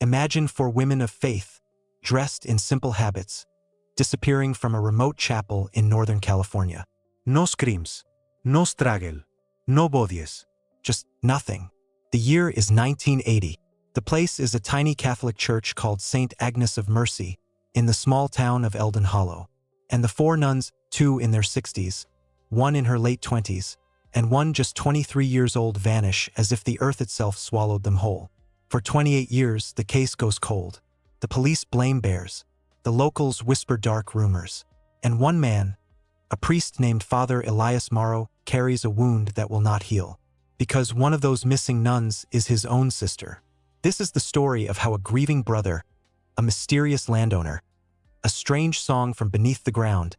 Imagine 4 women of faith, dressed in simple habits, disappearing from a remote chapel in Northern California. No screams, no struggle, no bodies, just nothing. The year is 1980. The place is a tiny Catholic church called St. Agnes of Mercy in the small town of Eldon Hollow. And the 4 nuns, 2 in their 60s, 1 in her late 20s, and 1 just 23 years old, vanish as if the earth itself swallowed them whole. For 28 years, the case goes cold. The police blame bears. The locals whisper dark rumors. And one man, a priest named Father Elias Morrow, carries a wound that will not heal. Because one of those missing nuns is his own sister. This is the story of how a grieving brother, a mysterious landowner, a strange song from beneath the ground,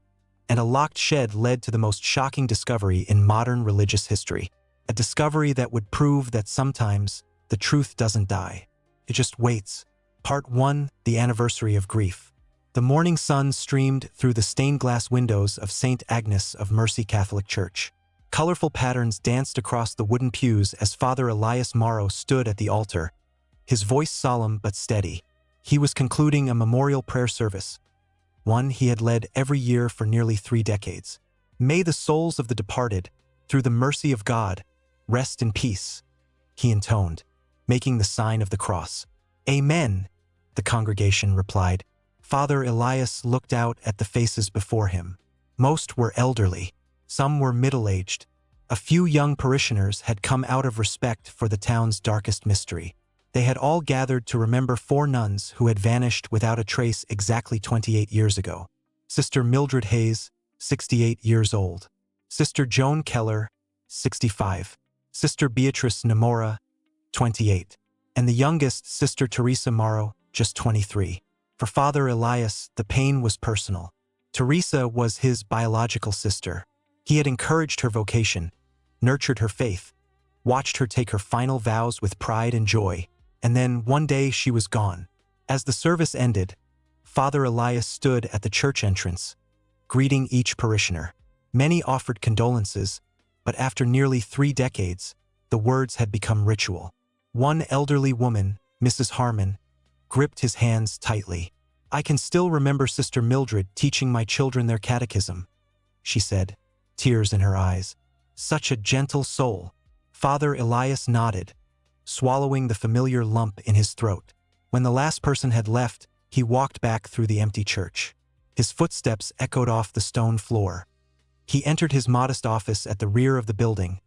and a locked shed led to the most shocking discovery in modern religious history. A discovery that would prove that sometimes the truth doesn't die. It just waits. Part 1, The Anniversary of Grief. The morning sun streamed through the stained glass windows of St. Agnes of Mercy Catholic Church. Colorful patterns danced across the wooden pews as Father Elias Morrow stood at the altar, his voice solemn but steady. He was concluding a memorial prayer service, one he had led every year for nearly 3 decades. May the souls of the departed, through the mercy of God, rest in peace, he intoned, making the sign of the cross. Amen, the congregation replied. Father Elias looked out at the faces before him. Most were elderly, some were middle-aged. A few young parishioners had come out of respect for the town's darkest mystery. They had all gathered to remember 4 nuns who had vanished without a trace exactly 28 years ago. Sister Mildred Hayes, 68 years old. Sister Joan Keller, 65. Sister Beatrice Namora, 28. And the youngest, Sister Teresa Morrow, just 23. For Father Elias, the pain was personal. Teresa was his biological sister. He had encouraged her vocation, nurtured her faith, watched her take her final vows with pride and joy. And then, one day, she was gone. As the service ended, Father Elias stood at the church entrance, greeting each parishioner. Many offered condolences, but after nearly 3 decades, the words had become ritual. One elderly woman, Mrs. Harmon, gripped his hands tightly. I can still remember Sister Mildred teaching my children their catechism, she said, tears in her eyes. Such a gentle soul. Father Elias nodded, swallowing the familiar lump in his throat. When the last person had left, he walked back through the empty church. His footsteps echoed off the stone floor. He entered his modest office at the rear of the building,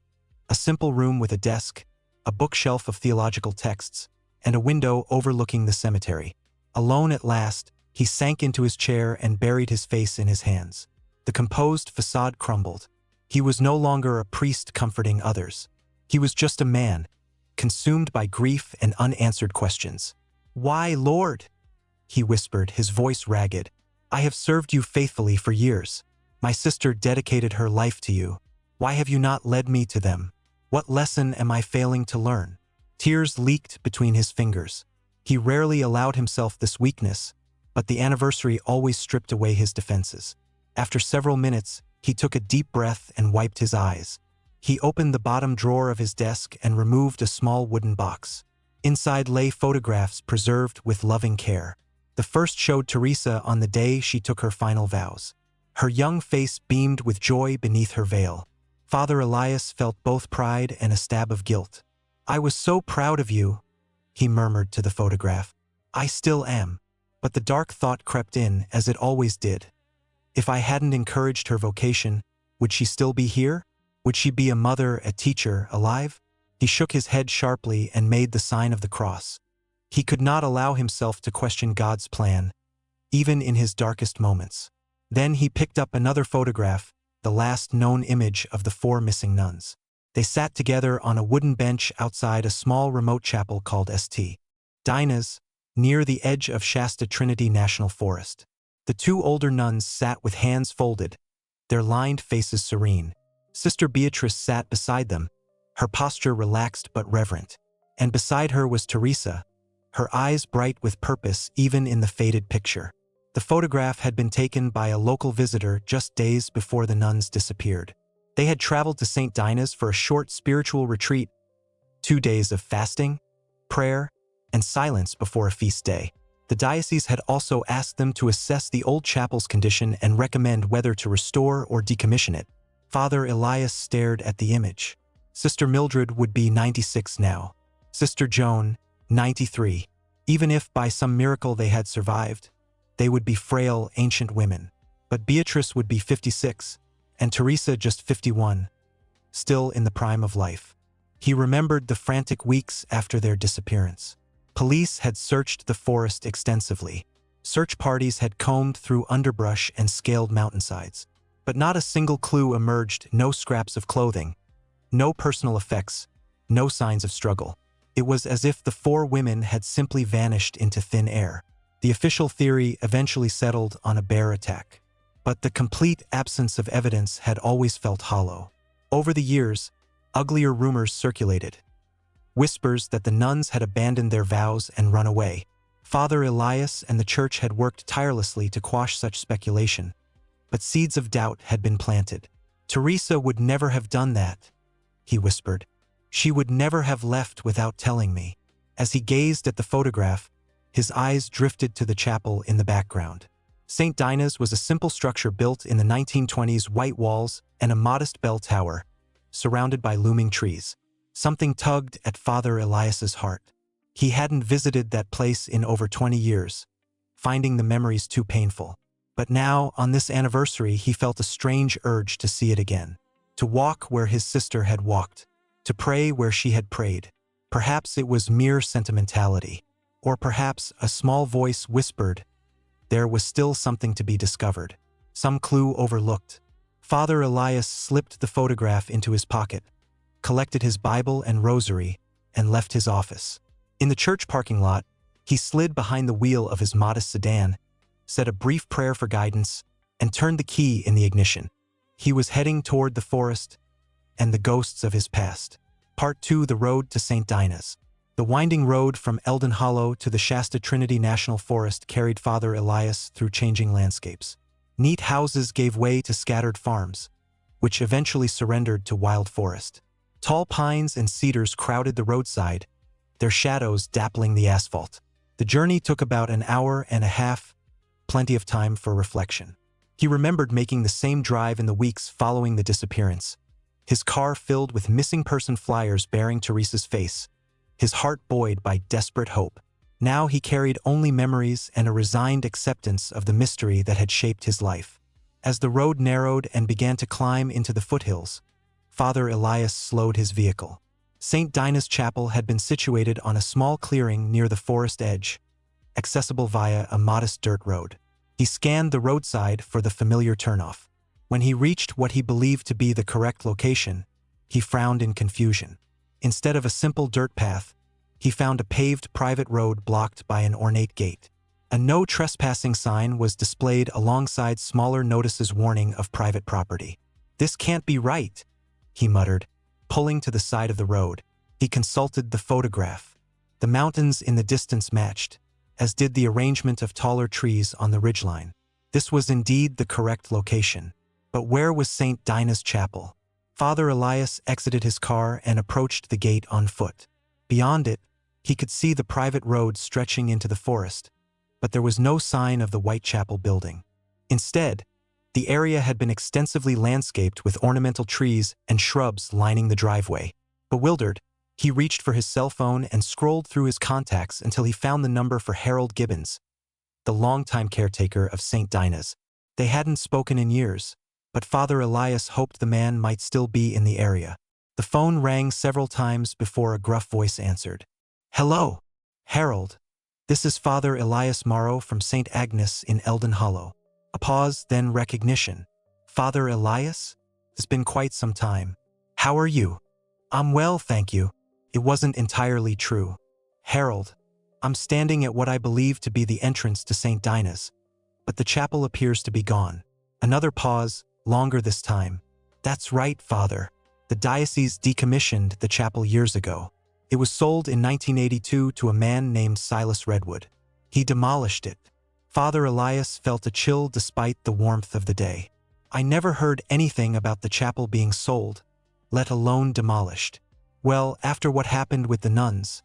a simple room with a desk, a bookshelf of theological texts, and a window overlooking the cemetery. Alone at last, he sank into his chair and buried his face in his hands. The composed facade crumbled. He was no longer a priest comforting others. He was just a man, consumed by grief and unanswered questions. Why, Lord? He whispered, his voice ragged. I have served you faithfully for years. My sister dedicated her life to you. Why have you not led me to them? What lesson am I failing to learn? Tears leaked between his fingers. He rarely allowed himself this weakness, but the anniversary always stripped away his defenses. After several minutes, he took a deep breath and wiped his eyes. He opened the bottom drawer of his desk and removed a small wooden box. Inside lay photographs preserved with loving care. The first showed Teresa on the day she took her final vows. Her young face beamed with joy beneath her veil. Father Elias felt both pride and a stab of guilt. I was so proud of you, he murmured to the photograph. I still am. But the dark thought crept in, as it always did. If I hadn't encouraged her vocation, would she still be here? Would she be a mother, a teacher, alive? He shook his head sharply and made the sign of the cross. He could not allow himself to question God's plan, even in his darkest moments. Then he picked up another photograph, the last known image of the 4 missing nuns. They sat together on a wooden bench outside a small remote chapel called St. Dinah's, near the edge of Shasta Trinity National Forest. The 2 older nuns sat with hands folded, their lined faces serene. Sister Beatrice sat beside them, her posture relaxed but reverent. And beside her was Teresa, her eyes bright with purpose even in the faded picture. The photograph had been taken by a local visitor just days before the nuns disappeared. They had traveled to St. Dinah's for a short spiritual retreat, 2 days of fasting, prayer, and silence before a feast day. The diocese had also asked them to assess the old chapel's condition and recommend whether to restore or decommission it. Father Elias stared at the image. Sister Mildred would be 96 now. Sister Joan, 93. Even if by some miracle they had survived, they would be frail, ancient women. But Beatrice would be 56, and Teresa just 51, still in the prime of life. He remembered the frantic weeks after their disappearance. Police had searched the forest extensively. Search parties had combed through underbrush and scaled mountainsides. But not a single clue emerged, no scraps of clothing, no personal effects, no signs of struggle. It was as if the four women had simply vanished into thin air. The official theory eventually settled on a bear attack. But the complete absence of evidence had always felt hollow. Over the years, uglier rumors circulated. Whispers that the nuns had abandoned their vows and run away. Father Elias and the church had worked tirelessly to quash such speculation, but seeds of doubt had been planted. Teresa would never have done that, he whispered. She would never have left without telling me. As he gazed at the photograph, his eyes drifted to the chapel in the background. St. Dina's was a simple structure built in the 1920s, white walls and a modest bell tower, surrounded by looming trees. Something tugged at Father Elias's heart. He hadn't visited that place in over 20 years, finding the memories too painful. But now, on this anniversary, he felt a strange urge to see it again, to walk where his sister had walked, to pray where she had prayed. Perhaps it was mere sentimentality, or perhaps a small voice whispered, there was still something to be discovered, some clue overlooked. Father Elias slipped the photograph into his pocket, collected his Bible and rosary, and left his office. In the church parking lot, he slid behind the wheel of his modest sedan, said a brief prayer for guidance, and turned the key in the ignition. He was heading toward the forest and the ghosts of his past. Part 2: The Road to St. Dina's. The winding road from Eldon Hollow to the Shasta Trinity National Forest carried Father Elias through changing landscapes. Neat houses gave way to scattered farms, which eventually surrendered to wild forest. Tall pines and cedars crowded the roadside, their shadows dappling the asphalt. The journey took about an hour and a half, plenty of time for reflection. He remembered making the same drive in the weeks following the disappearance, his car filled with missing person flyers bearing Teresa's face, his heart buoyed by desperate hope. Now he carried only memories and a resigned acceptance of the mystery that had shaped his life. As the road narrowed and began to climb into the foothills, Father Elias slowed his vehicle. St. Dina's Chapel had been situated on a small clearing near the forest edge, accessible via a modest dirt road. He scanned the roadside for the familiar turnoff. When he reached what he believed to be the correct location, he frowned in confusion. Instead of a simple dirt path, he found a paved private road blocked by an ornate gate. A no trespassing sign was displayed alongside smaller notices warning of private property. "This can't be right," he muttered, pulling to the side of the road. He consulted the photograph. The mountains in the distance matched, as did the arrangement of taller trees on the ridgeline. This was indeed the correct location. But where was St. Dina's Chapel? Father Elias exited his car and approached the gate on foot. Beyond it, he could see the private road stretching into the forest, but there was no sign of the Whitechapel building. Instead, the area had been extensively landscaped with ornamental trees and shrubs lining the driveway. Bewildered, he reached for his cell phone and scrolled through his contacts until he found the number for Harold Gibbons, the longtime caretaker of St. Dina's. They hadn't spoken in years, but Father Elias hoped the man might still be in the area. The phone rang several times before a gruff voice answered. "Hello, Harold. This is Father Elias Morrow from St. Agnes in Eldon Hollow." A pause, then recognition. "Father Elias? It's been quite some time. How are you?" "I'm well, thank you." It wasn't entirely true. "Harold, I'm standing at what I believe to be the entrance to St. Dina's, but the chapel appears to be gone." Another pause, longer this time. "That's right, Father. The diocese decommissioned the chapel years ago. It was sold in 1982 to a man named Silas Redwood. He demolished it." Father Elias felt a chill despite the warmth of the day. "I never heard anything about the chapel being sold, let alone demolished." "Well, after what happened with the nuns,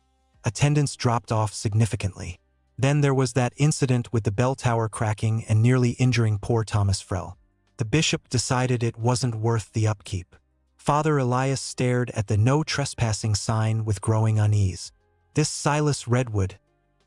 Attendance dropped off significantly. Then there was that incident with the bell tower cracking and nearly injuring poor Thomas Frell. The bishop decided it wasn't worth the upkeep. Father Elias stared at the no trespassing sign with growing unease. This Silas Redwood,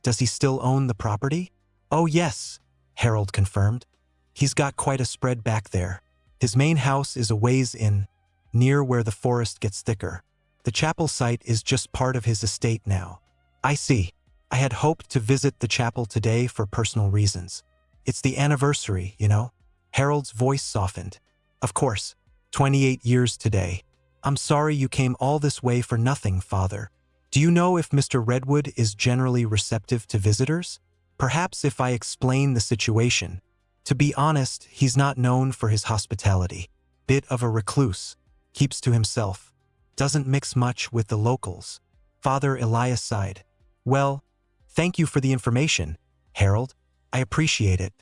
does he still own the property? Oh yes, Harold confirmed. He's got quite a spread back there. His main house is a ways in, near where the forest gets thicker. The chapel site is just part of his estate now. I see. I had hoped to visit the chapel today for personal reasons. It's the anniversary, you know? Harold's voice softened. Of course, 28 years today. I'm sorry you came all this way for nothing, Father. Do you know if Mr. Redwood is generally receptive to visitors? Perhaps if I explain the situation. To be honest, he's not known for his hospitality. Bit of a recluse. Keeps to himself. Doesn't mix much with the locals. Father Elias sighed. Well, thank you for the information, Harold. I appreciate it.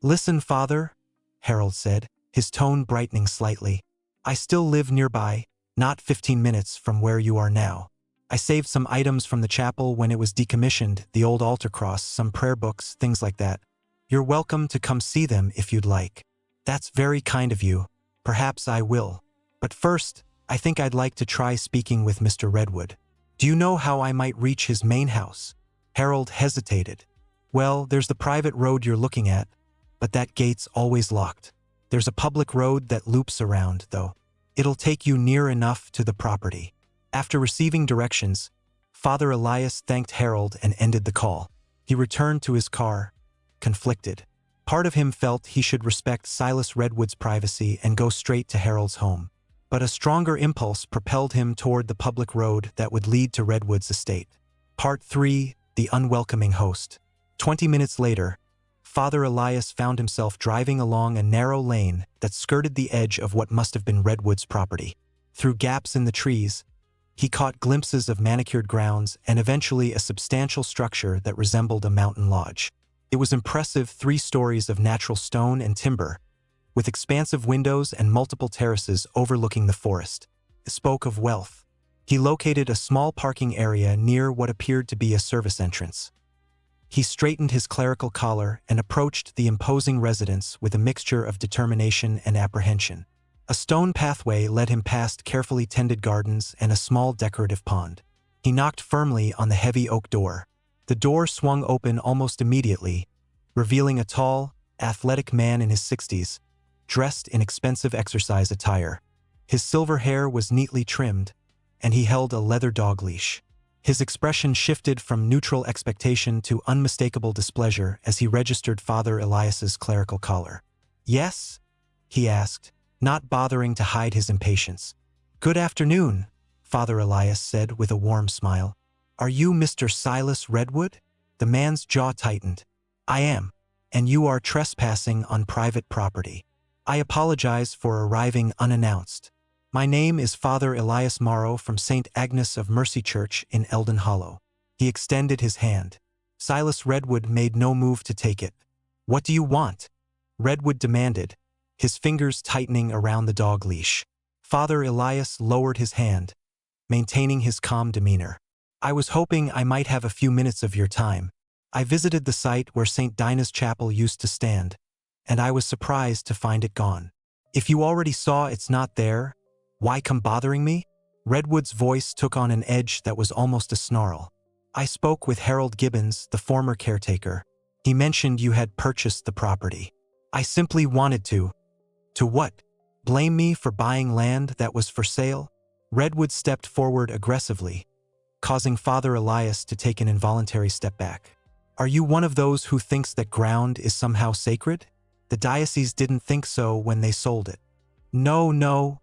Listen, Father, Harold said, his tone brightening slightly. I still live nearby, not 15 minutes from where you are now. I saved some items from the chapel when it was decommissioned, the old altar cross, some prayer books, things like that. You're welcome to come see them if you'd like. That's very kind of you. Perhaps I will. But first, I think I'd like to try speaking with Mr. Redwood. Do you know how I might reach his main house? Harold hesitated. Well, there's the private road you're looking at, but that gate's always locked. There's a public road that loops around, though. It'll take you near enough to the property. After receiving directions, Father Elias thanked Harold and ended the call. He returned to his car, conflicted. Part of him felt he should respect Silas Redwood's privacy and go straight to Harold's home. But a stronger impulse propelled him toward the public road that would lead to Redwood's estate. Part 3, The Unwelcoming Host. 20 minutes later, Father Elias found himself driving along a narrow lane that skirted the edge of what must have been Redwood's property. Through gaps in the trees, he caught glimpses of manicured grounds and eventually a substantial structure that resembled a mountain lodge. It was impressive 3 stories of natural stone and timber, with expansive windows and multiple terraces overlooking the forest. It spoke of wealth. He located a small parking area near what appeared to be a service entrance. He straightened his clerical collar and approached the imposing residence with a mixture of determination and apprehension. A stone pathway led him past carefully tended gardens and a small decorative pond. He knocked firmly on the heavy oak door. The door swung open almost immediately, revealing a tall, athletic man in his 60s, dressed in expensive exercise attire. His silver hair was neatly trimmed, and he held a leather dog leash. His expression shifted from neutral expectation to unmistakable displeasure as he registered Father Elias's clerical collar. "Yes?" he asked, not bothering to hide his impatience. "Good afternoon," Father Elias said with a warm smile. "Are you Mr. Silas Redwood?" The man's jaw tightened. "I am, and you are trespassing on private property. I apologize for arriving unannounced. My name is Father Elias Morrow from St. Agnes of Mercy Church in Eldon Hollow." He extended his hand. Silas Redwood made no move to take it. "What do you want?" Redwood demanded, his fingers tightening around the dog leash. Father Elias lowered his hand, maintaining his calm demeanor. "I was hoping I might have a few minutes of your time. I visited the site where St. Dinah's Chapel used to stand, and I was surprised to find it gone. If you already saw it's not there, why come bothering me?" Redwood's voice took on an edge that was almost a snarl. "I spoke with Harold Gibbons, the former caretaker. He mentioned you had purchased the property. I simply wanted to." "To what? Blame me for buying land that was for sale?" Redwood stepped forward aggressively, causing Father Elias to take an involuntary step back. "Are you one of those who thinks that ground is somehow sacred? The diocese didn't think so when they sold it." No,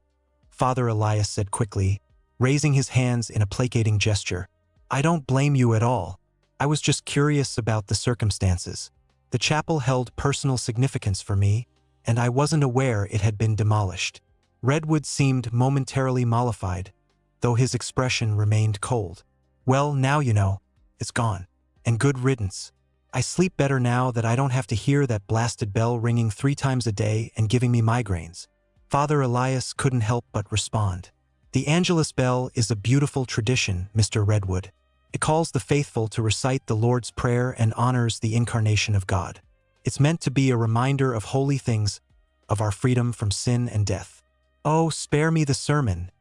Father Elias said quickly, raising his hands in a placating gesture. "I don't blame you at all. I was just curious about the circumstances. The chapel held personal significance for me, and I wasn't aware it had been demolished." Redwood seemed momentarily mollified, though his expression remained cold. "Well, now you know. It's gone. And good riddance. I sleep better now that I don't have to hear that blasted bell ringing 3 times a day and giving me migraines." Father Elias couldn't help but respond. "The Angelus bell is a beautiful tradition, Mr. Redwood. It calls the faithful to recite the Lord's Prayer and honors the incarnation of God. It's meant to be a reminder of holy things, of our freedom from sin and death. "Oh, spare me the sermon,"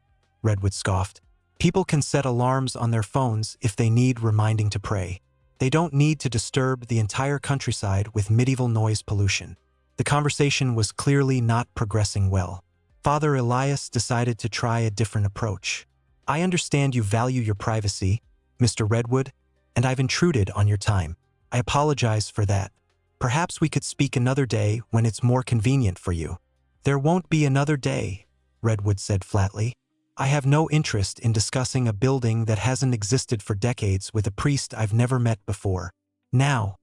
Redwood scoffed. "People can set alarms on their phones if they need reminding to pray. They don't need to disturb the entire countryside with medieval noise pollution." The conversation was clearly not progressing well. Father Elias decided to try a different approach. "I understand you value your privacy, Mr. Redwood, and I've intruded on your time. I apologize for that. Perhaps we could speak another day when it's more convenient for you." "There won't be another day," Redwood said flatly. "I have no interest in discussing a building that hasn't existed for decades with a priest I've never met before. Now,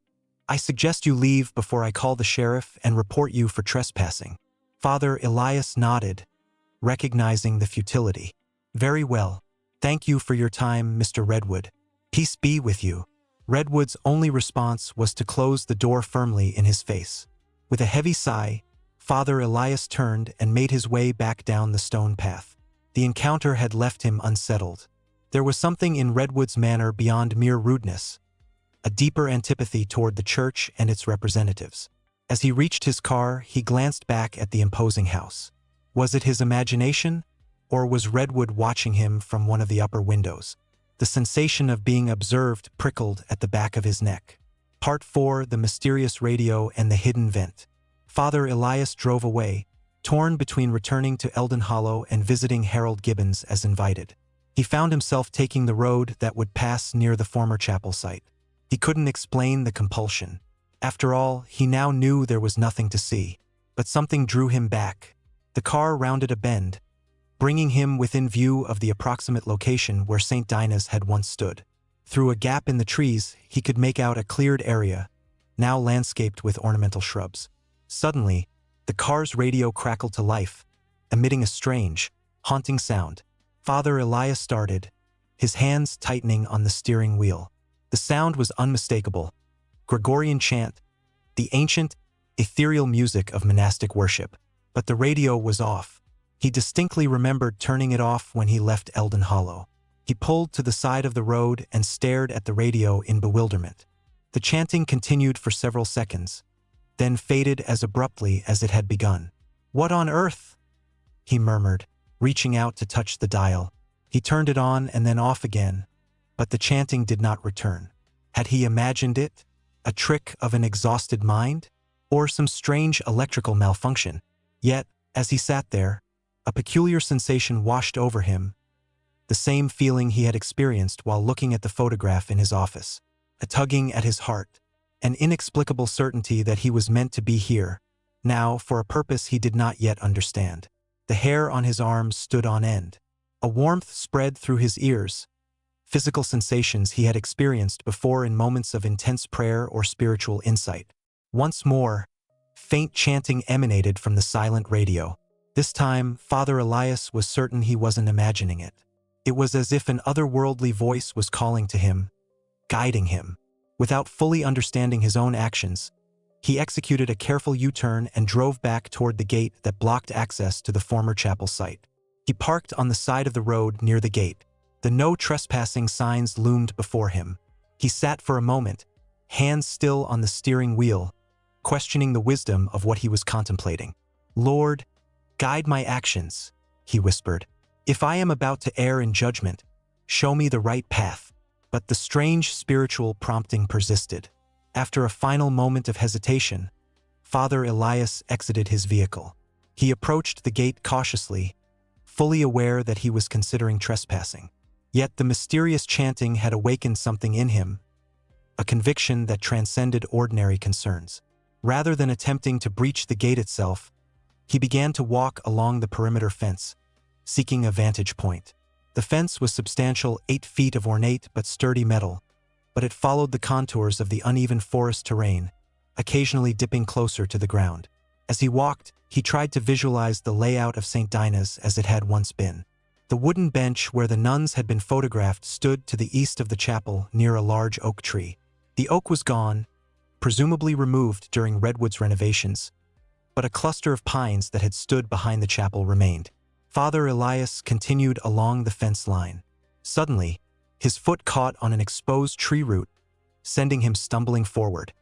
I suggest you leave before I call the sheriff and report you for trespassing." Father Elias nodded, recognizing the futility. "Very well. Thank you for your time, Mr. Redwood. Peace be with you." Redwood's only response was to close the door firmly in his face. With a heavy sigh, Father Elias turned and made his way back down the stone path. The encounter had left him unsettled. There was something in Redwood's manner beyond mere rudeness, a deeper antipathy toward the church and its representatives. As he reached his car, he glanced back at the imposing house. Was it his imagination, or was Redwood watching him from one of the upper windows? The sensation of being observed prickled at the back of his neck. Part 4: The Mysterious Radio and the Hidden Vent. Father Elias drove away, torn between returning to Eldon Hollow and visiting Harold Gibbons as invited. He found himself taking the road that would pass near the former chapel site. He couldn't explain the compulsion. After all, he now knew there was nothing to see. But something drew him back. The car rounded a bend, bringing him within view of the approximate location where St. Dinah's had once stood. Through a gap in the trees, he could make out a cleared area, now landscaped with ornamental shrubs. Suddenly, the car's radio crackled to life, emitting a strange, haunting sound. Father Elias started, his hands tightening on the steering wheel. The sound was unmistakable. Gregorian chant, the ancient, ethereal music of monastic worship. But the radio was off. He distinctly remembered turning it off when he left Eldon Hollow. He pulled to the side of the road and stared at the radio in bewilderment. The chanting continued for several seconds, then faded as abruptly as it had begun. "What on earth?" he murmured, reaching out to touch the dial. He turned it on and then off again, but the chanting did not return. Had he imagined it? A trick of an exhausted mind? Or some strange electrical malfunction? Yet, as he sat there, a peculiar sensation washed over him, the same feeling he had experienced while looking at the photograph in his office. A tugging at his heart, an inexplicable certainty that he was meant to be here, now for a purpose he did not yet understand. The hair on his arms stood on end. A warmth spread through his ears, physical sensations he had experienced before in moments of intense prayer or spiritual insight. Once more, faint chanting emanated from the silent radio. This time, Father Elias was certain he wasn't imagining it. It was as if an otherworldly voice was calling to him, guiding him. Without fully understanding his own actions, he executed a careful U-turn and drove back toward the gate that blocked access to the former chapel site. He parked on the side of the road near the gate. The no trespassing signs loomed before him. He sat for a moment, hands still on the steering wheel, questioning the wisdom of what he was contemplating. "Lord, guide my actions," he whispered. "If I am about to err in judgment, show me the right path." But the strange spiritual prompting persisted. After a final moment of hesitation, Father Elias exited his vehicle. He approached the gate cautiously, fully aware that he was considering trespassing. Yet the mysterious chanting had awakened something in him, a conviction that transcended ordinary concerns. Rather than attempting to breach the gate itself, he began to walk along the perimeter fence, seeking a vantage point. The fence was substantial, 8 feet of ornate but sturdy metal, but it followed the contours of the uneven forest terrain, occasionally dipping closer to the ground. As he walked, he tried to visualize the layout of St. Dinah's as it had once been. The wooden bench where the nuns had been photographed stood to the east of the chapel near a large oak tree. The oak was gone, presumably removed during Redwood's renovations, but a cluster of pines that had stood behind the chapel remained. Father Elias continued along the fence line. Suddenly, His foot caught on an exposed tree root, sending him stumbling forward.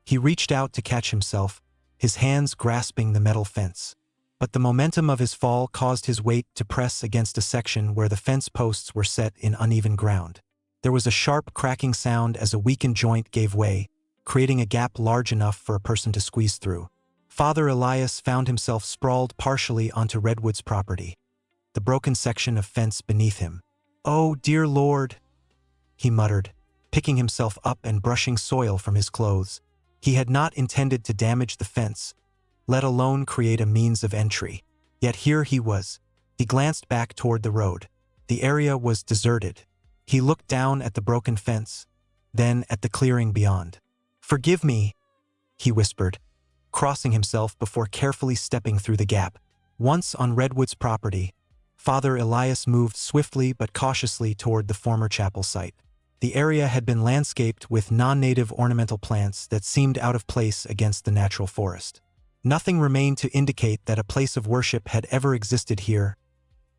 He reached out to catch himself, his hands grasping the metal fence. But the momentum of his fall caused his weight to press against a section where the fence posts were set in uneven ground. There was a sharp cracking sound as a weakened joint gave way, creating a gap large enough for a person to squeeze through. Father Elias found himself sprawled partially onto Redwood's property, the broken section of fence beneath him. "Oh, dear Lord," he muttered, picking himself up and brushing soil from his clothes. He had not intended to damage the fence, let alone create a means of entry. Yet here he was. He glanced back toward the road. The area was deserted. He looked down at the broken fence, then at the clearing beyond. "Forgive me," he whispered, crossing himself before carefully stepping through the gap. Once on Redwood's property, Father Elias moved swiftly but cautiously toward the former chapel site. The area had been landscaped with non-native ornamental plants that seemed out of place against the natural forest. Nothing remained to indicate that a place of worship had ever existed here.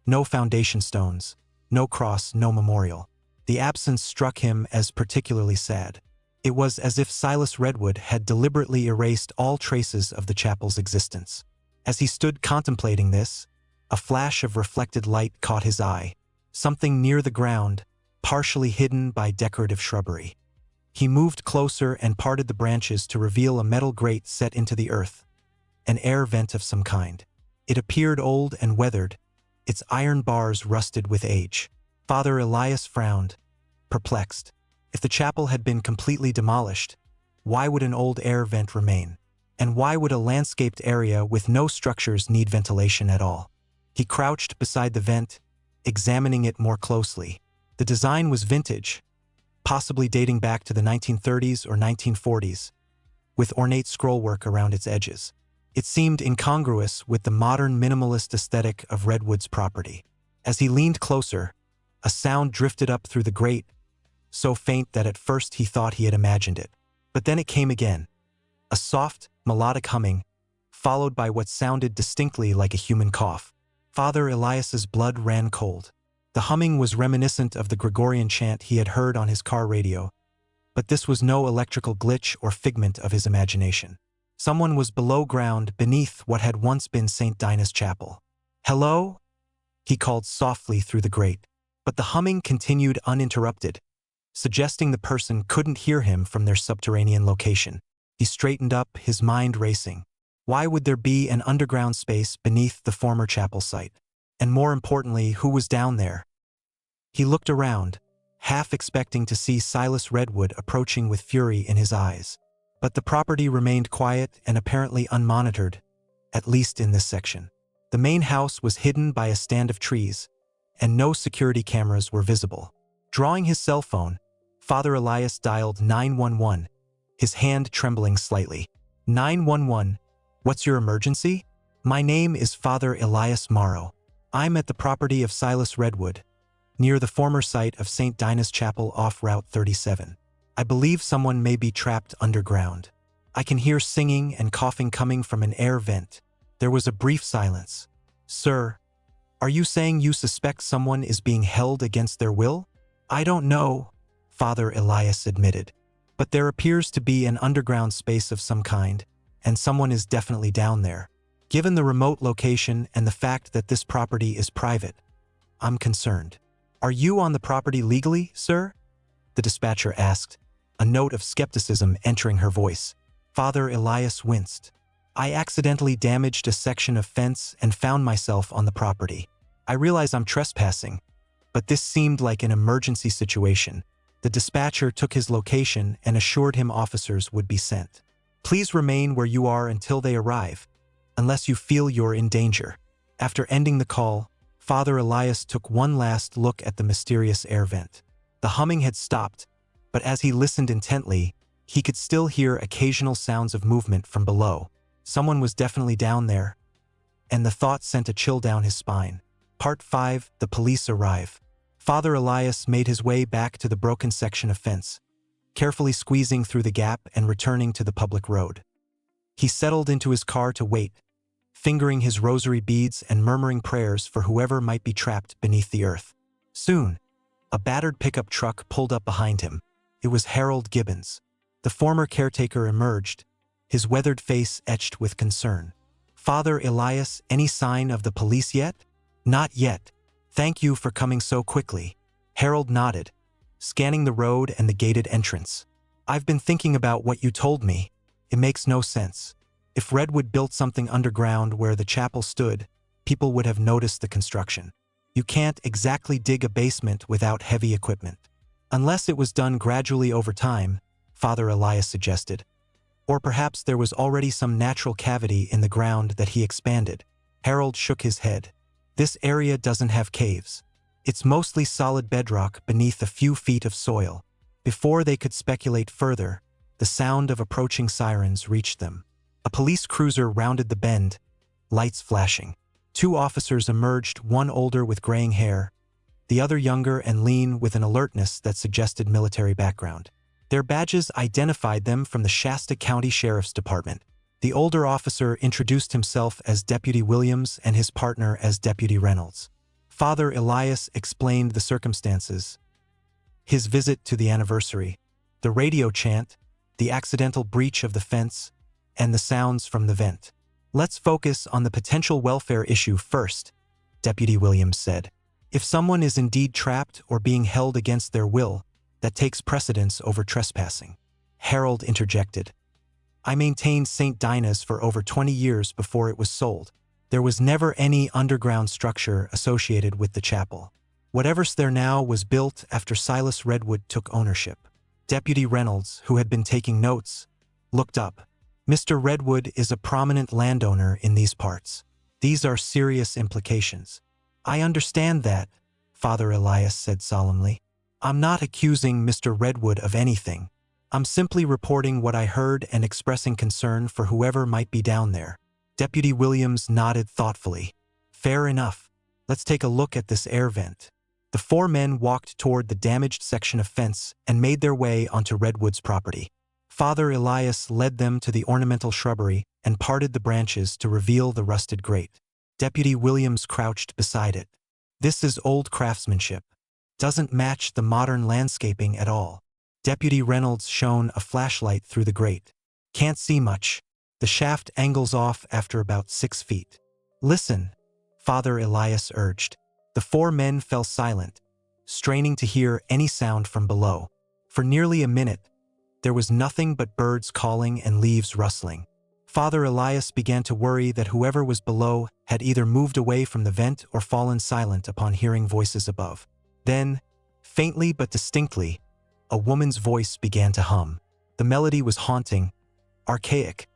No foundation stones, no cross, no memorial. The absence struck him as particularly sad. It was as if Silas Redwood had deliberately erased all traces of the chapel's existence. As he stood contemplating this, a flash of reflected light caught his eye, something near the ground, partially hidden by decorative shrubbery. He moved closer and parted the branches to reveal a metal grate set into the earth, an air vent of some kind. It appeared old and weathered, its iron bars rusted with age. Father Elias frowned, perplexed. If the chapel had been completely demolished, why would an old air vent remain? And why would a landscaped area with no structures need ventilation at all? He crouched beside the vent, examining it more closely. The design was vintage, possibly dating back to the 1930s or 1940s, with ornate scrollwork around its edges. It seemed incongruous with the modern minimalist aesthetic of Redwood's property. As he leaned closer, a sound drifted up through the grate, so faint that at first he thought he had imagined it. But then it came again, a soft, melodic humming, followed by what sounded distinctly like a human cough. Father Elias's blood ran cold. The humming was reminiscent of the Gregorian chant he had heard on his car radio, but this was no electrical glitch or figment of his imagination. Someone was below ground beneath what had once been St. Dinah's Chapel. "Hello?" he called softly through the grate, but the humming continued uninterrupted, suggesting the person couldn't hear him from their subterranean location. He straightened up, his mind racing. Why would there be an underground space beneath the former chapel site? And more importantly, who was down there? He looked around, half expecting to see Silas Redwood approaching with fury in his eyes. But the property remained quiet and apparently unmonitored, at least in this section. The main house was hidden by a stand of trees, and no security cameras were visible. Drawing his cell phone, Father Elias dialed 911, his hand trembling slightly. 911, what's your emergency? My name is Father Elias Morrow. I'm at the property of Silas Redwood, near the former site of St. Dinah's Chapel off Route 37. I believe someone may be trapped underground. I can hear singing and coughing coming from an air vent. There was a brief silence. Sir, are you saying you suspect someone is being held against their will? I don't know, Father Elias admitted. But there appears to be an underground space of some kind, and someone is definitely down there. Given the remote location and the fact that this property is private, I'm concerned. Are you on the property legally, sir? The dispatcher asked, a note of skepticism entering her voice. Father Elias winced. I accidentally damaged a section of fence and found myself on the property. I realize I'm trespassing, but this seemed like an emergency situation. The dispatcher took his location and assured him officers would be sent. Please remain where you are until they arrive, unless you feel you're in danger. After ending the call, Father Elias took one last look at the mysterious air vent. The humming had stopped, but as he listened intently, he could still hear occasional sounds of movement from below. Someone was definitely down there, and the thought sent a chill down his spine. Part 5, the police arrive. Father Elias made his way back to the broken section of fence, carefully squeezing through the gap and returning to the public road. He settled into his car to wait, fingering his rosary beads and murmuring prayers for whoever might be trapped beneath the earth. Soon, A battered pickup truck pulled up behind him. It was Harold Gibbons. The former caretaker emerged, his weathered face etched with concern. "Father Elias, any sign of the police yet?" "Not yet. Thank you for coming so quickly." Harold nodded, scanning the road and the gated entrance. "I've been thinking about what you told me. It makes no sense. If Redwood built something underground where the chapel stood, people would have noticed the construction. You can't exactly dig a basement without heavy equipment. Unless it was done gradually over time," Father Elias suggested. "Or perhaps there was already some natural cavity in the ground that he expanded." Harold shook his head. "This area doesn't have caves. It's mostly solid bedrock beneath a few feet of soil." Before they could speculate further, the sound of approaching sirens reached them. A police cruiser rounded the bend, lights flashing. 2 officers emerged, one older with graying hair, the other younger and lean with an alertness that suggested military background. Their badges identified them from the Shasta County Sheriff's Department. The older officer introduced himself as Deputy Williams and his partner as Deputy Reynolds. Father Elias explained the circumstances: his visit to the anniversary, the radio chant, the accidental breach of the fence, and the sounds from the vent. "Let's focus on the potential welfare issue first," Deputy Williams said. "If someone is indeed trapped or being held against their will, that takes precedence over trespassing." Harold interjected. "I maintained St. Dinah's for over 20 years before it was sold. There was never any underground structure associated with the chapel. Whatever's there now was built after Silas Redwood took ownership." Deputy Reynolds, who had been taking notes, looked up. "Mr. Redwood is a prominent landowner in these parts. These are serious implications." "I understand that," Father Elias said solemnly. "I'm not accusing Mr. Redwood of anything. I'm simply reporting what I heard and expressing concern for whoever might be down there." Deputy Williams nodded thoughtfully. "Fair enough. Let's take a look at this air vent." The 4 men walked toward the damaged section of fence and made their way onto Redwood's property. Father Elias led them to the ornamental shrubbery and parted the branches to reveal the rusted grate. Deputy Williams crouched beside it. "This is old craftsmanship. Doesn't match the modern landscaping at all." Deputy Reynolds shone a flashlight through the grate. "Can't see much. The shaft angles off after about 6 feet." "Listen," Father Elias urged. The 4 men fell silent, straining to hear any sound from below. For nearly a minute, there was nothing but birds calling and leaves rustling. Father Elias began to worry that whoever was below had either moved away from the vent or fallen silent upon hearing voices above. Then, faintly but distinctly, a woman's voice began to hum. The melody was haunting, archaic,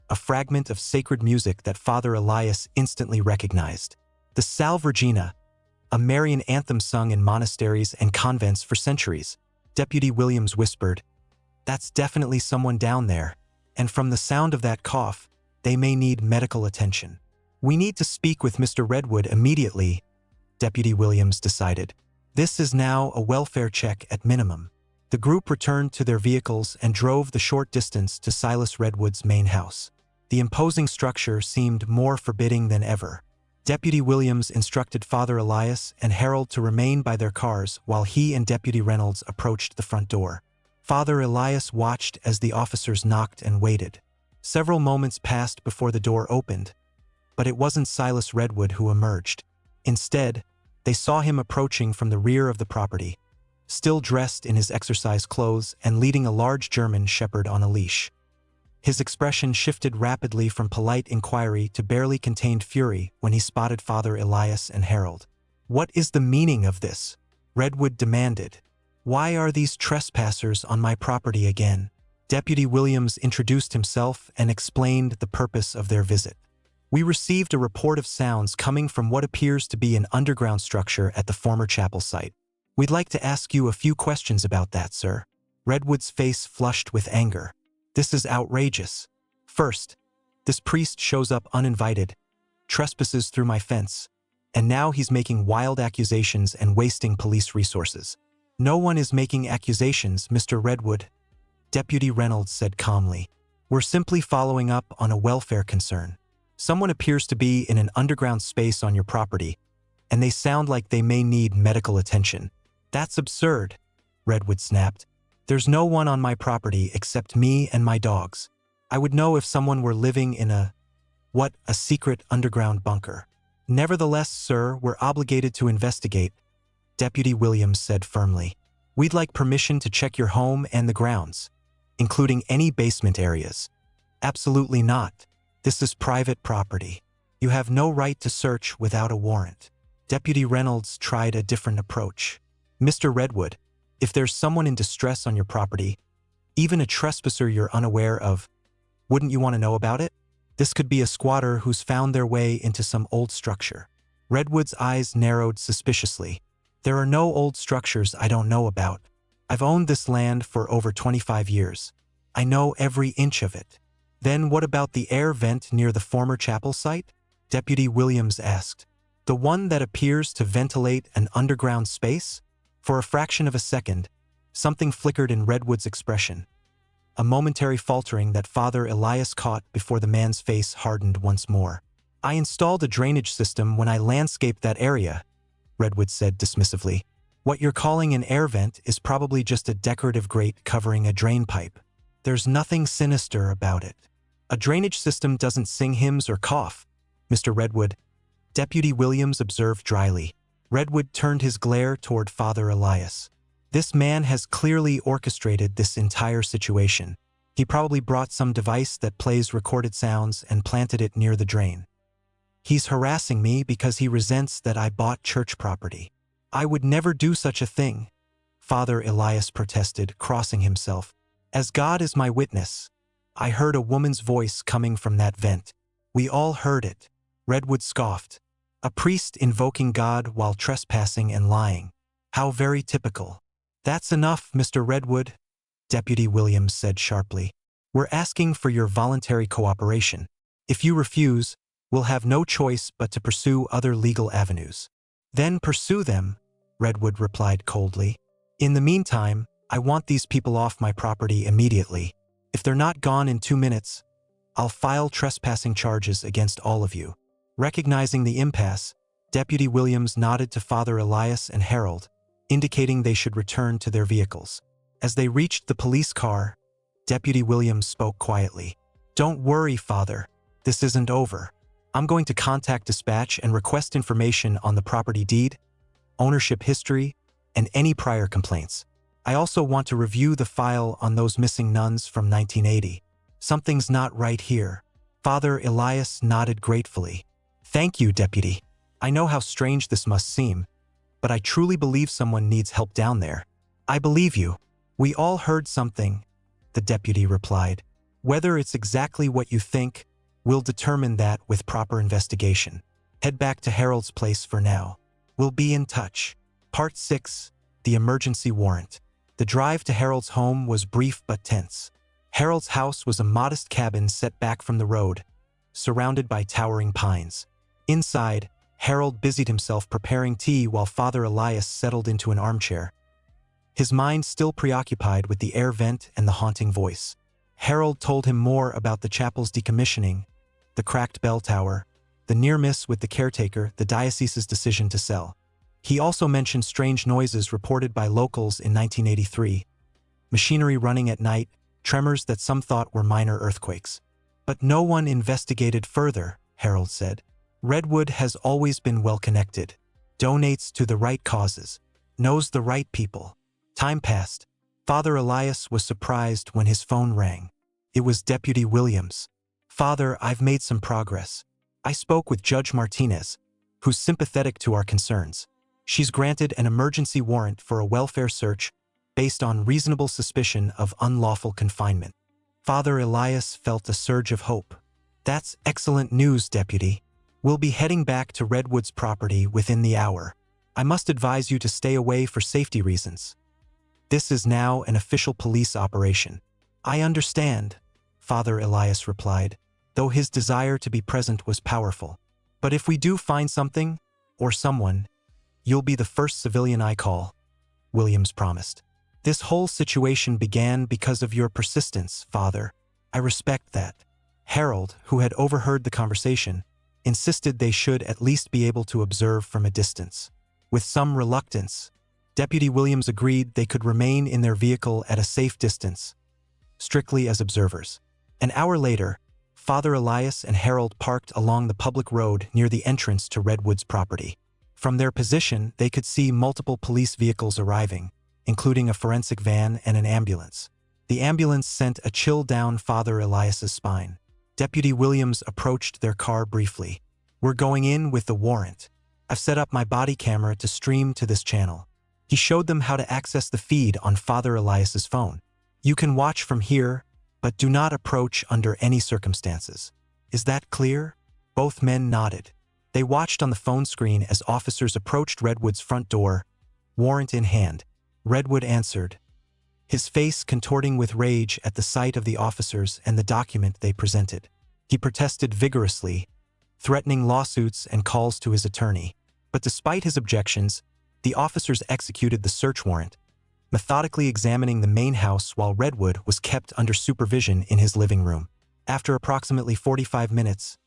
a fragment of sacred music that Father Elias instantly recognized. The Salve Regina, a Marian anthem sung in monasteries and convents for centuries. Deputy Williams whispered, "That's definitely someone down there, and from the sound of that cough, they may need medical attention." "We need to speak with Mr. Redwood immediately," Deputy Williams decided. "This is now a welfare check at minimum." The group returned to their vehicles and drove the short distance to Silas Redwood's main house. The imposing structure seemed more forbidding than ever. Deputy Williams instructed Father Elias and Harold to remain by their cars while he and Deputy Reynolds approached the front door. Father Elias watched as the officers knocked and waited. Several moments passed before the door opened, but it wasn't Silas Redwood who emerged. Instead, they saw him approaching from the rear of the property, still dressed in his exercise clothes and leading a large German shepherd on a leash. His expression shifted rapidly from polite inquiry to barely contained fury when he spotted Father Elias and Harold. "What is the meaning of this?" Redwood demanded. "Why are these trespassers on my property again?" Deputy Williams introduced himself and explained the purpose of their visit. "We received a report of sounds coming from what appears to be an underground structure at the former chapel site. We'd like to ask you a few questions about that, sir." Redwood's face flushed with anger. "This is outrageous. First, this priest shows up uninvited, trespasses through my fence, and now he's making wild accusations and wasting police resources." "No one is making accusations, Mr. Redwood," Deputy Reynolds said calmly. "We're simply following up on a welfare concern. Someone appears to be in an underground space on your property, and they sound like they may need medical attention." That's absurd, Redwood snapped. There's no one on my property except me and my dogs. I would know if someone were living in a secret underground bunker. Nevertheless, sir, we're obligated to investigate, Deputy Williams said firmly. We'd like permission to check your home and the grounds, including any basement areas. Absolutely not. This is private property. You have no right to search without a warrant. Deputy Reynolds tried a different approach. Mr. Redwood, if there's someone in distress on your property, even a trespasser you're unaware of, wouldn't you want to know about it? This could be a squatter who's found their way into some old structure. Redwood's eyes narrowed suspiciously. There are no old structures I don't know about. I've owned this land for over 25 years. I know every inch of it. Then what about the air vent near the former chapel site? Deputy Williams asked. The one that appears to ventilate an underground space? For a fraction of a second, something flickered in Redwood's expression. A momentary faltering that Father Elias caught before the man's face hardened once more. I installed a drainage system when I landscaped that area, Redwood said dismissively. What you're calling an air vent is probably just a decorative grate covering a drain pipe. There's nothing sinister about it. A drainage system doesn't sing hymns or cough, Mr. Redwood, Deputy Williams observed dryly. Redwood turned his glare toward Father Elias. This man has clearly orchestrated this entire situation. He probably brought some device that plays recorded sounds and planted it near the drain. He's harassing me because he resents that I bought church property. I would never do such a thing, Father Elias protested, crossing himself. As God is my witness, I heard a woman's voice coming from that vent. We all heard it. Redwood scoffed. A priest invoking God while trespassing and lying. How very typical. That's enough, Mr. Redwood, Deputy Williams said sharply. We're asking for your voluntary cooperation. If you refuse, we'll have no choice but to pursue other legal avenues. Then pursue them, Redwood replied coldly. In the meantime, I want these people off my property immediately. If they're not gone in 2 minutes, I'll file trespassing charges against all of you. Recognizing the impasse, Deputy Williams nodded to Father Elias and Harold, indicating they should return to their vehicles. As they reached the police car, Deputy Williams spoke quietly. Don't worry, Father. This isn't over. I'm going to contact dispatch and request information on the property deed, ownership history, and any prior complaints. I also want to review the file on those missing nuns from 1980. Something's not right here. Father Elias nodded gratefully. Thank you, Deputy. I know how strange this must seem, but I truly believe someone needs help down there. I believe you. We all heard something, the deputy replied. Whether it's exactly what you think, we'll determine that with proper investigation. Head back to Harold's place for now. We'll be in touch. Part 6, The Emergency Warrant. The drive to Harold's home was brief but tense. Harold's house was a modest cabin set back from the road, surrounded by towering pines. Inside, Harold busied himself preparing tea while Father Elias settled into an armchair, his mind still preoccupied with the air vent and the haunting voice. Harold told him more about the chapel's decommissioning, the cracked bell tower, the near miss with the caretaker, the diocese's decision to sell. He also mentioned strange noises reported by locals in 1983, machinery running at night, tremors that some thought were minor earthquakes. But no one investigated further, Harold said. Redwood has always been well-connected, donates to the right causes, knows the right people. Time passed. Father Elias was surprised when his phone rang. It was Deputy Williams. Father, I've made some progress. I spoke with Judge Martinez, who's sympathetic to our concerns. She's granted an emergency warrant for a welfare search based on reasonable suspicion of unlawful confinement. Father Elias felt a surge of hope. That's excellent news, Deputy. We'll be heading back to Redwood's property within the hour. I must advise you to stay away for safety reasons. This is now an official police operation. I understand, Father Elias replied, though his desire to be present was powerful. But if we do find something, or someone, you'll be the first civilian I call, Williams promised. This whole situation began because of your persistence, Father. I respect that. Harold, who had overheard the conversation, insisted they should at least be able to observe from a distance. With some reluctance, Deputy Williams agreed they could remain in their vehicle at a safe distance, strictly as observers. An hour later, Father Elias and Harold parked along the public road near the entrance to Redwood's property. From their position, they could see multiple police vehicles arriving, including a forensic van and an ambulance. The ambulance sent a chill down Father Elias's spine. Deputy Williams approached their car briefly. "We're going in with the warrant. I've set up my body camera to stream to this channel." He showed them how to access the feed on Father Elias's phone. "You can watch from here, but do not approach under any circumstances. Is that clear?" Both men nodded. They watched on the phone screen as officers approached Redwood's front door, warrant in hand. Redwood answered, his face contorting with rage at the sight of the officers and the document they presented. He protested vigorously, threatening lawsuits and calls to his attorney. But despite his objections, the officers executed the search warrant, methodically examining the main house while Redwood was kept under supervision in his living room. After approximately 45 minutes,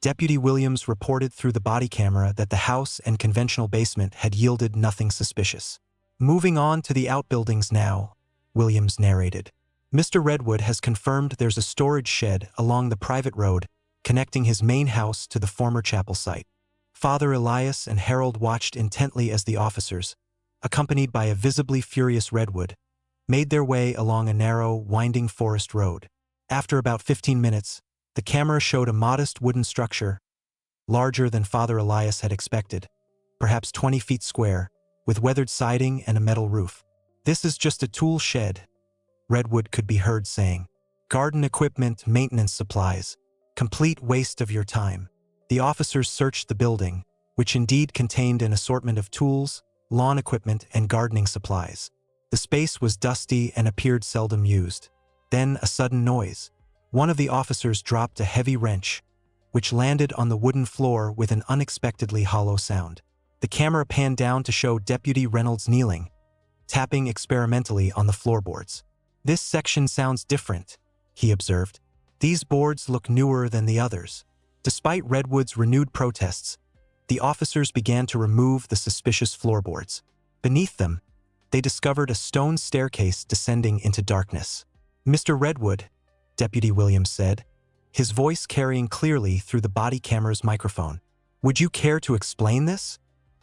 Deputy Williams reported through the body camera that the house and conventional basement had yielded nothing suspicious. "Moving on to the outbuildings now," Williams narrated. "Mr. Redwood has confirmed there's a storage shed along the private road connecting his main house to the former chapel site." Father Elias and Harold watched intently as the officers, accompanied by a visibly furious Redwood, made their way along a narrow, winding forest road. After about 15 minutes, the camera showed a modest wooden structure, larger than Father Elias had expected, perhaps 20 feet square, with weathered siding and a metal roof. "This is just a tool shed," Redwood could be heard saying. "Garden equipment, maintenance supplies. Complete waste of your time." The officers searched the building, which indeed contained an assortment of tools, lawn equipment, and gardening supplies. The space was dusty and appeared seldom used. Then a sudden noise. One of the officers dropped a heavy wrench, which landed on the wooden floor with an unexpectedly hollow sound. The camera panned down to show Deputy Reynolds kneeling, tapping experimentally on the floorboards. "This section sounds different," he observed. "These boards look newer than the others." Despite Redwood's renewed protests, the officers began to remove the suspicious floorboards. Beneath them, they discovered a stone staircase descending into darkness. "Mr. Redwood," Deputy Williams said, his voice carrying clearly through the body camera's microphone, "would you care to explain this?"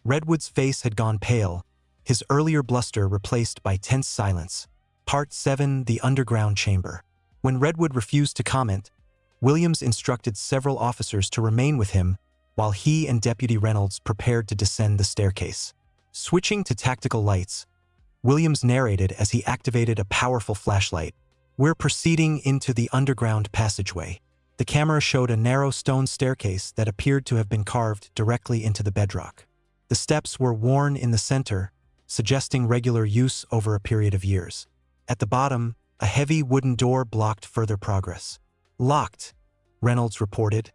Redwood's face had gone pale, his earlier bluster replaced by tense silence. Part 7: The Underground Chamber. When Redwood refused to comment, Williams instructed several officers to remain with him while he and Deputy Reynolds prepared to descend the staircase. Switching to tactical lights, Williams narrated as he activated a powerful flashlight. "We're proceeding into the underground passageway." The camera showed a narrow stone staircase that appeared to have been carved directly into the bedrock. The steps were worn in the center, suggesting regular use over a period of years. At the bottom, a heavy wooden door blocked further progress. "Locked," Reynolds reported,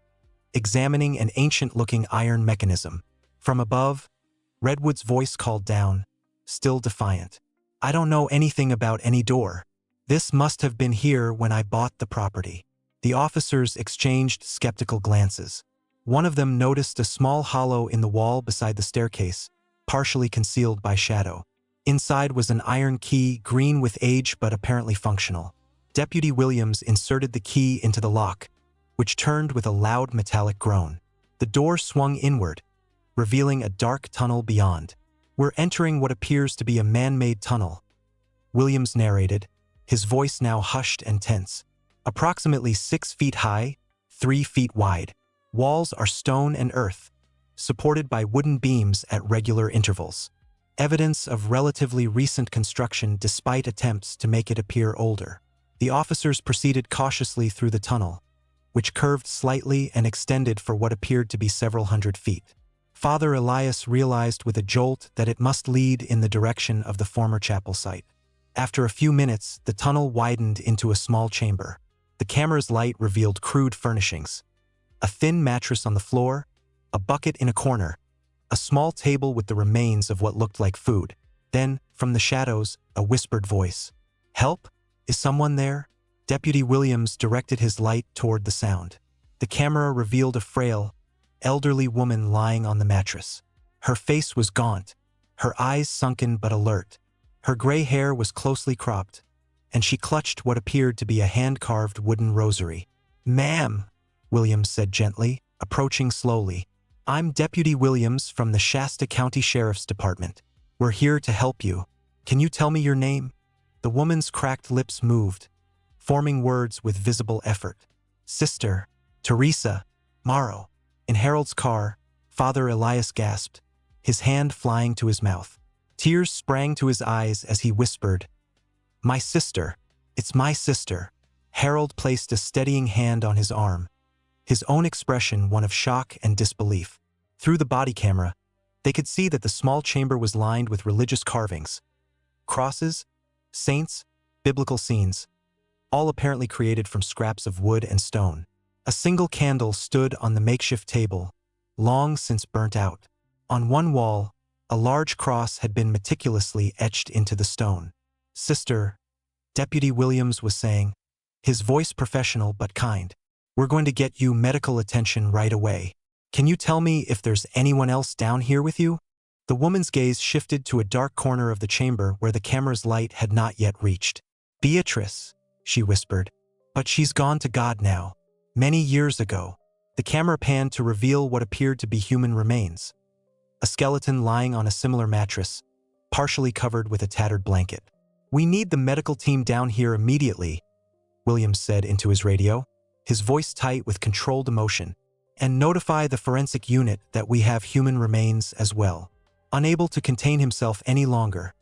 examining an ancient-looking iron mechanism. From above, Redwood's voice called down, still defiant. "I don't know anything about any door. This must have been here when I bought the property." The officers exchanged skeptical glances. One of them noticed a small hollow in the wall beside the staircase, partially concealed by shadow. Inside was an iron key, green with age but apparently functional. Deputy Williams inserted the key into the lock, which turned with a loud metallic groan. The door swung inward, revealing a dark tunnel beyond. "We're entering what appears to be a man-made tunnel," Williams narrated, his voice now hushed and tense. "Approximately 6 feet high, 3 feet wide. Walls are stone and earth, supported by wooden beams at regular intervals. Evidence of relatively recent construction despite attempts to make it appear older." The officers proceeded cautiously through the tunnel, which curved slightly and extended for what appeared to be several hundred feet. Father Elias realized with a jolt that it must lead in the direction of the former chapel site. After a few minutes, the tunnel widened into a small chamber. The camera's light revealed crude furnishings: a thin mattress on the floor, a bucket in a corner, a small table with the remains of what looked like food. Then, from the shadows, a whispered voice. "Help? Is someone there?" Deputy Williams directed his light toward the sound. The camera revealed a frail, elderly woman lying on the mattress. Her face was gaunt, her eyes sunken but alert. Her gray hair was closely cropped, and she clutched what appeared to be a hand-carved wooden rosary. "Ma'am," Williams said gently, approaching slowly. "I'm Deputy Williams from the Shasta County Sheriff's Department. We're here to help you. Can you tell me your name?" The woman's cracked lips moved, forming words with visible effort. "Sister Teresa Morrow." In Harold's car, Father Elias gasped, his hand flying to his mouth. Tears sprang to his eyes as he whispered, "My sister. It's my sister." Harold placed a steadying hand on his arm, his own expression one of shock and disbelief. Through the body camera, they could see that the small chamber was lined with religious carvings, crosses, saints, biblical scenes, all apparently created from scraps of wood and stone. A single candle stood on the makeshift table, long since burnt out. On one wall, a large cross had been meticulously etched into the stone. "Sister," Deputy Williams was saying, his voice professional but kind, "we're going to get you medical attention right away. Can you tell me if there's anyone else down here with you?" The woman's gaze shifted to a dark corner of the chamber where the camera's light had not yet reached. "Beatrice," she whispered, "but she's gone to God now. Many years ago." The camera panned to reveal what appeared to be human remains. A skeleton lying on a similar mattress, partially covered with a tattered blanket. "We need the medical team down here immediately," Williams said into his radio, his voice tight with controlled emotion, "and notify the forensic unit that we have human remains as well." Unable to contain himself any longer,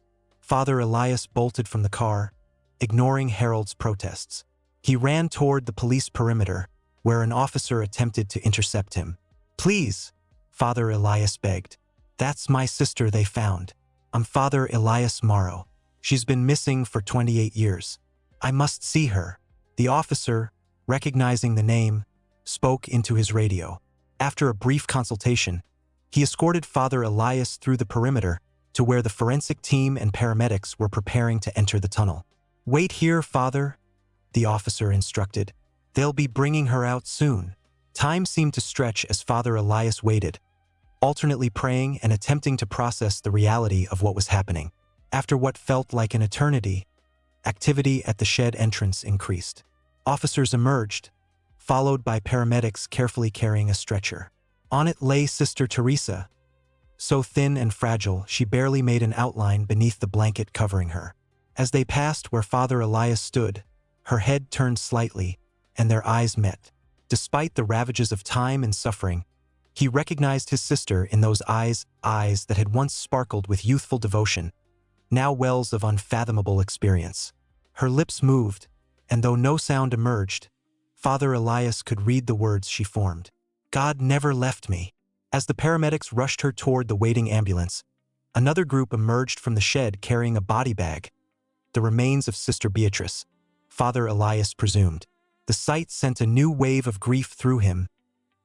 Father Elias bolted from the car, ignoring Harold's protests. He ran toward the police perimeter, where an officer attempted to intercept him. "Please," Father Elias begged. "That's my sister they found. I'm Father Elias Morrow. She's been missing for 28 years. I must see her." The officer, recognizing the name, spoke into his radio. After a brief consultation, he escorted Father Elias through the perimeter to where the forensic team and paramedics were preparing to enter the tunnel. "Wait here, Father," the officer instructed. "They'll be bringing her out soon." Time seemed to stretch as Father Elias waited, alternately praying and attempting to process the reality of what was happening. After what felt like an eternity, activity at the shed entrance increased. Officers emerged, followed by paramedics carefully carrying a stretcher. On it lay Sister Teresa, so thin and fragile she barely made an outline beneath the blanket covering her. As they passed where Father Elias stood, her head turned slightly, and their eyes met. Despite the ravages of time and suffering, he recognized his sister in those eyes that had once sparkled with youthful devotion, now wells of unfathomable experience. Her lips moved, and though no sound emerged, Father Elias could read the words she formed. "God never left me." As the paramedics rushed her toward the waiting ambulance, another group emerged from the shed carrying a body bag, the remains of Sister Beatrice, Father Elias presumed. The sight sent a new wave of grief through him,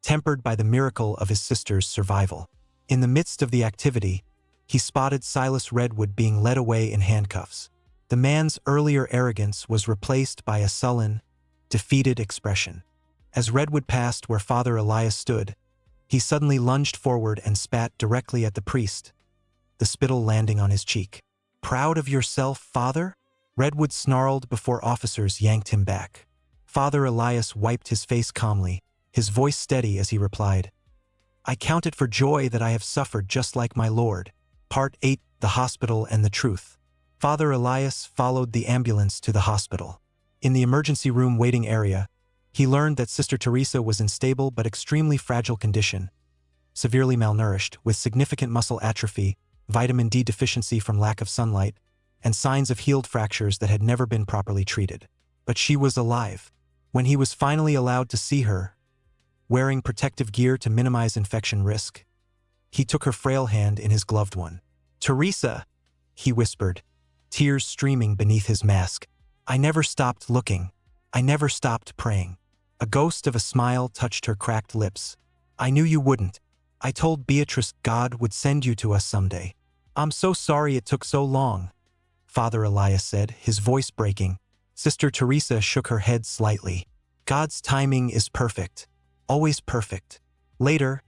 tempered by the miracle of his sister's survival. In the midst of the activity, he spotted Silas Redwood being led away in handcuffs. The man's earlier arrogance was replaced by a sullen, defeated expression. As Redwood passed where Father Elias stood, he suddenly lunged forward and spat directly at the priest, the spittle landing on his cheek. "Proud of yourself, Father?" Redwood snarled before officers yanked him back. Father Elias wiped his face calmly, his voice steady as he replied, "I count it for joy that I have suffered just like my Lord." Part 8: The Hospital and the Truth. Father Elias followed the ambulance to the hospital. In the emergency room waiting area, he learned that Sister Teresa was in stable but extremely fragile condition, severely malnourished, with significant muscle atrophy, vitamin D deficiency from lack of sunlight, and signs of healed fractures that had never been properly treated. But she was alive. When he was finally allowed to see her, wearing protective gear to minimize infection risk, he took her frail hand in his gloved one. "Teresa," he whispered, tears streaming beneath his mask. "I never stopped looking. I never stopped praying." A ghost of a smile touched her cracked lips. "I knew you wouldn't. I told Beatrice God would send you to us someday. I'm so sorry it took so long," Father Elias said, his voice breaking. Sister Teresa shook her head slightly. "God's timing is perfect. Always perfect." Later,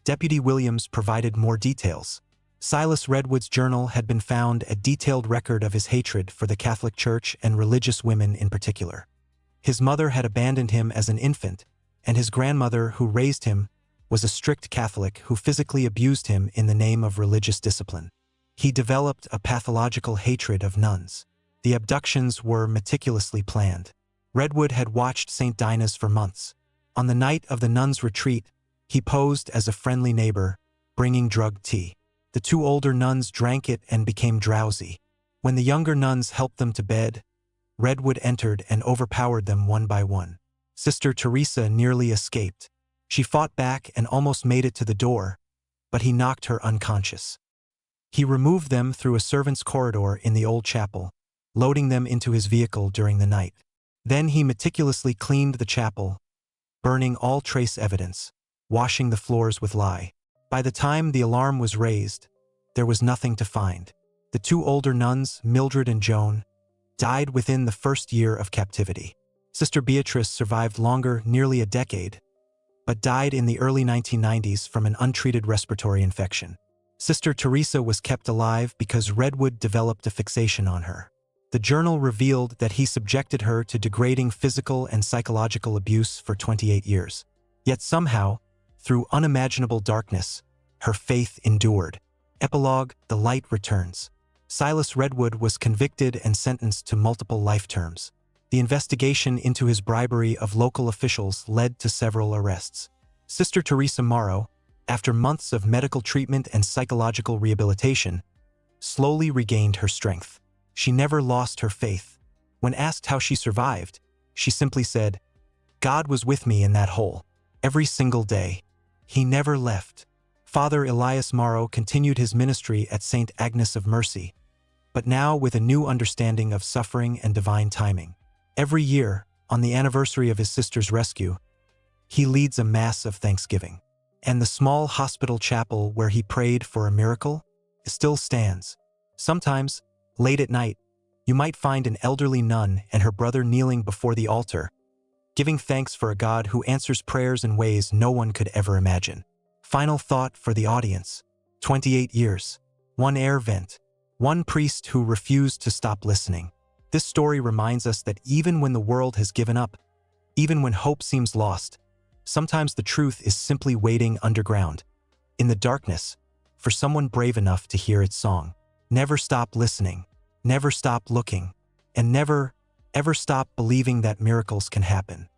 Deputy Williams provided more details. Silas Redwood's journal had been found a detailed record of his hatred for the Catholic Church and religious women in particular. His mother had abandoned him as an infant, and his grandmother, who raised him, was a strict Catholic who physically abused him in the name of religious discipline. He developed a pathological hatred of nuns. The abductions were meticulously planned. Redwood had watched St. Dinah's for months. On the night of the nuns' retreat, he posed as a friendly neighbor, bringing drugged tea. The two older nuns drank it and became drowsy. When the younger nuns helped them to bed, Redwood entered and overpowered them one by one. Sister Teresa nearly escaped. She fought back and almost made it to the door, but he knocked her unconscious. He removed them through a servant's corridor in the old chapel, loading them into his vehicle during the night. Then he meticulously cleaned the chapel, burning all trace evidence, washing the floors with lye. By the time the alarm was raised, there was nothing to find. The two older nuns, Mildred and Joan, died within the first year of captivity. Sister Beatrice survived longer, nearly a decade, but died in the early 1990s from an untreated respiratory infection. Sister Teresa was kept alive because Redwood developed a fixation on her. The journal revealed that he subjected her to degrading physical and psychological abuse for 28 years. Yet somehow, through unimaginable darkness, her faith endured. Epilogue: The light returns. Silas Redwood was convicted and sentenced to multiple life terms. The investigation into his bribery of local officials led to several arrests. Sister Teresa Morrow, after months of medical treatment and psychological rehabilitation, slowly regained her strength. She never lost her faith. When asked how she survived, she simply said, "God was with me in that hole. Every single day. He never left." Father Elias Morrow continued his ministry at St. Agnes of Mercy, but now with a new understanding of suffering and divine timing. Every year, on the anniversary of his sister's rescue, he leads a Mass of Thanksgiving. And the small hospital chapel where he prayed for a miracle still stands. Sometimes, late at night, you might find an elderly nun and her brother kneeling before the altar, giving thanks for a God who answers prayers in ways no one could ever imagine. Final thought for the audience: 28 years, one air vent, one priest who refused to stop listening. This story reminds us that even when the world has given up, even when hope seems lost, sometimes the truth is simply waiting underground, in the darkness, for someone brave enough to hear its song. Never stop listening, never stop looking, and never, ever stop believing that miracles can happen.